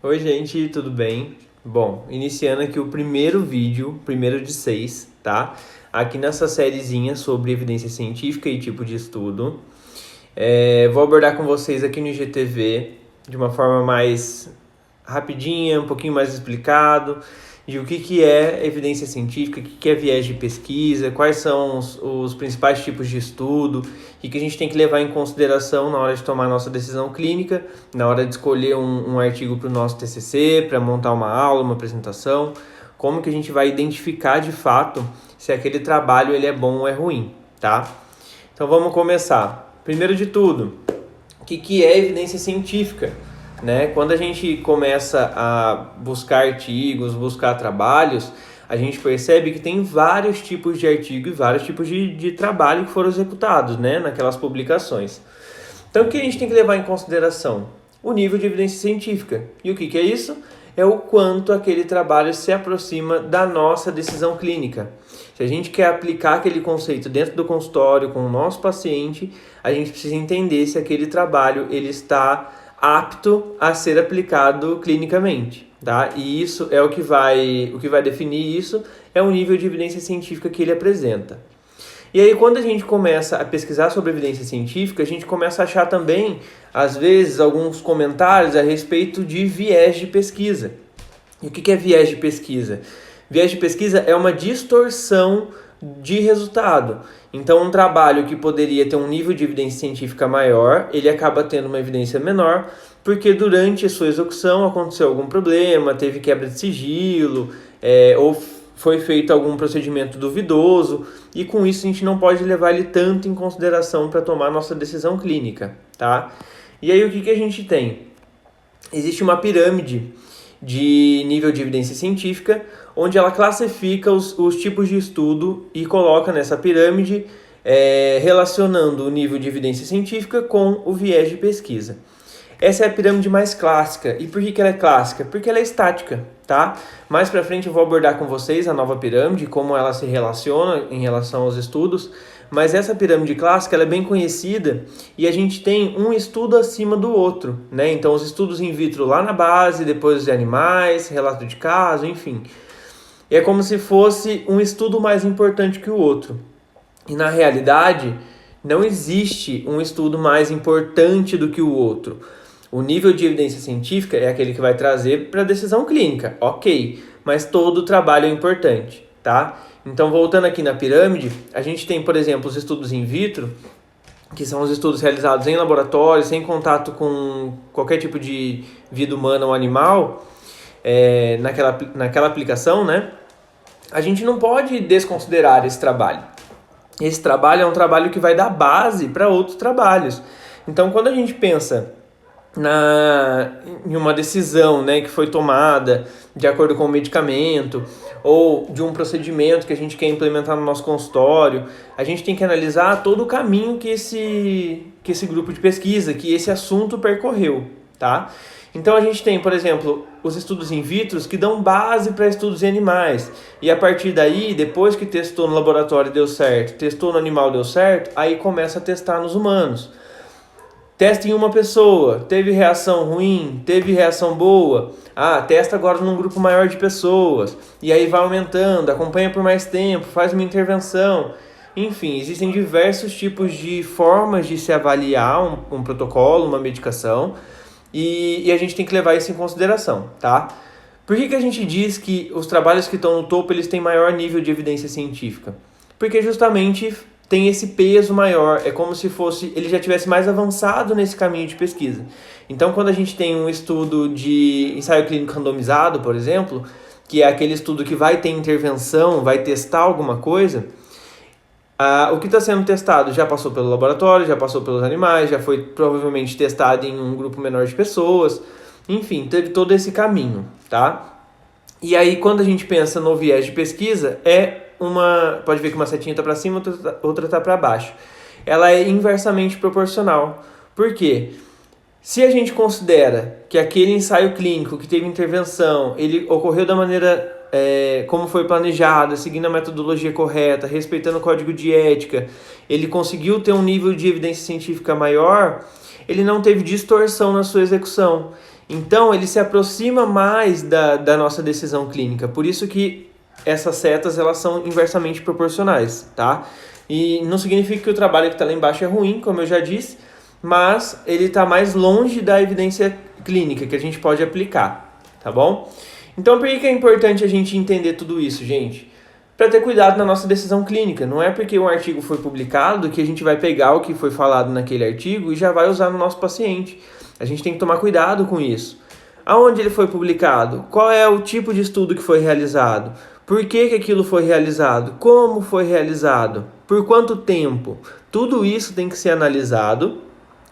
Oi, gente, tudo bem? Bom, iniciando aqui o primeiro vídeo, primeiro de 6, tá? Aqui nessa sériezinha sobre evidência científica e tipo de estudo. Vou abordar com vocês aqui no IGTV de uma forma mais rapidinha, um pouquinho mais explicado, de o que é evidência científica, o que é viés de pesquisa, quais são os principais tipos de estudo, e que a gente tem que levar em consideração na hora de tomar a nossa decisão clínica, na hora de escolher um artigo para o nosso TCC, para montar uma aula, uma apresentação, como que a gente vai identificar de fato se aquele trabalho ele é bom ou é ruim, tá? Então vamos começar. Primeiro de tudo, o que é evidência científica? Né? Quando a gente começa a buscar artigos, buscar trabalhos, a gente percebe que tem vários tipos de artigo e vários tipos de trabalho que foram executados, né, naquelas publicações. Então, o que a gente tem que levar em consideração? O nível de evidência científica. E o que é isso? É o quanto aquele trabalho se aproxima da nossa decisão clínica. Se a gente quer aplicar aquele conceito dentro do consultório com o nosso paciente, a gente precisa entender se aquele trabalho ele está apto a ser aplicado clinicamente, tá? E isso é o que vai definir isso é o nível de evidência científica que ele apresenta. E aí, quando a gente começa a pesquisar sobre evidência científica, a gente começa a achar também, às vezes, alguns comentários a respeito de viés de pesquisa. E o que é viés de pesquisa? Viés de pesquisa é uma distorção de resultado. Então, um trabalho que poderia ter um nível de evidência científica maior, ele acaba tendo uma evidência menor, porque durante a sua execução aconteceu algum problema, teve quebra de sigilo, ou foi feito algum procedimento duvidoso, e com isso a gente não pode levar ele tanto em consideração para tomar nossa decisão clínica, tá? E aí o que a gente tem? Existe uma pirâmide de nível de evidência científica, onde ela classifica os tipos de estudo e coloca nessa pirâmide relacionando o nível de evidência científica com o viés de pesquisa. Essa é a pirâmide mais clássica. E por que ela é clássica? Porque ela é estática, tá? Mais pra frente eu vou abordar com vocês a nova pirâmide, como ela se relaciona em relação aos estudos. Mas essa pirâmide clássica ela é bem conhecida e a gente tem um estudo acima do outro, né? Então os estudos in vitro lá na base, depois os de animais, relato de caso, enfim. É como se fosse um estudo mais importante que o outro. E na realidade, não existe um estudo mais importante do que o outro. O nível de evidência científica é aquele que vai trazer para a decisão clínica, ok, mas todo o trabalho é importante, tá? Então, voltando aqui na pirâmide, a gente tem, por exemplo, os estudos in vitro, que são os estudos realizados em laboratório, sem contato com qualquer tipo de vida humana ou animal, naquela aplicação, né? A gente não pode desconsiderar esse trabalho. Esse trabalho é um trabalho que vai dar base para outros trabalhos. Então, quando a gente pensa em uma decisão, né, que foi tomada de acordo com o medicamento ou de um procedimento que a gente quer implementar no nosso consultório, a gente tem que analisar todo o caminho que esse grupo de pesquisa, que esse assunto percorreu, tá? Então a gente tem, por exemplo, os estudos in vitro que dão base para estudos em animais. E a partir daí, depois que testou no laboratório deu certo, testou no animal deu certo, aí começa a testar nos humanos. Testa em uma pessoa, teve reação ruim, teve reação boa. Testa agora num grupo maior de pessoas. E aí vai aumentando, acompanha por mais tempo, faz uma intervenção. Enfim, existem diversos tipos de formas de se avaliar um protocolo, uma medicação. E a gente tem que levar isso em consideração, tá? Por que a gente diz que os trabalhos que estão no topo eles têm maior nível de evidência científica? Porque justamente tem esse peso maior, é como se fosse ele já tivesse mais avançado nesse caminho de pesquisa. Então, quando a gente tem um estudo de ensaio clínico randomizado, por exemplo, que é aquele estudo que vai ter intervenção, vai testar alguma coisa, o que está sendo testado já passou pelo laboratório, já passou pelos animais, já foi provavelmente testado em um grupo menor de pessoas, enfim, teve todo esse caminho, tá? E aí, quando a gente pensa no viés de pesquisa, pode ver que uma setinha está para cima, outra está para baixo. Ela é inversamente proporcional. Por quê? Se a gente considera que aquele ensaio clínico que teve intervenção, ele ocorreu da maneira como foi planejado, seguindo a metodologia correta, respeitando o código de ética, ele conseguiu ter um nível de evidência científica maior, ele não teve distorção na sua execução. Então, ele se aproxima mais da nossa decisão clínica. Por isso que essas setas elas são inversamente proporcionais, tá? E não significa que o trabalho que está lá embaixo é ruim, como eu já disse, mas ele está mais longe da evidência clínica que a gente pode aplicar, tá bom? Então, por que é importante a gente entender tudo isso, gente? Para ter cuidado na nossa decisão clínica. Não é porque um artigo foi publicado que a gente vai pegar o que foi falado naquele artigo e já vai usar no nosso paciente. A gente tem que tomar cuidado com isso. Aonde ele foi publicado? Qual é o tipo de estudo que foi realizado? Por que aquilo foi realizado? Como foi realizado? Por quanto tempo? Tudo isso tem que ser analisado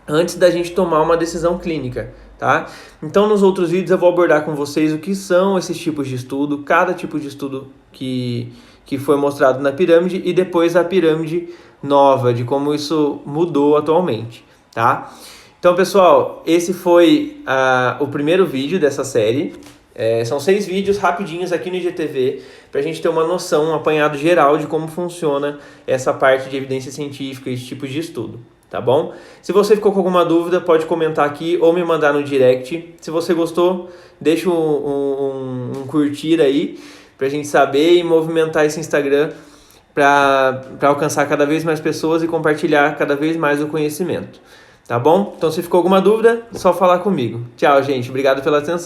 antes da gente tomar uma decisão clínica, tá? Então, nos outros vídeos eu vou abordar com vocês o que são esses tipos de estudo, cada tipo de estudo que foi mostrado na pirâmide e depois a pirâmide nova, de como isso mudou atualmente, tá? Então, pessoal, esse foi o primeiro vídeo dessa série. São 6 vídeos rapidinhos aqui no IGTV para a gente ter uma noção, um apanhado geral de como funciona essa parte de evidência científica e esse tipo de estudo, tá bom? Se você ficou com alguma dúvida, pode comentar aqui ou me mandar no direct. Se você gostou, deixa um curtir aí para a gente saber e movimentar esse Instagram para alcançar cada vez mais pessoas e compartilhar cada vez mais o conhecimento. Tá bom? Então, se ficou alguma dúvida, só falar comigo. Tchau, gente. Obrigado pela atenção.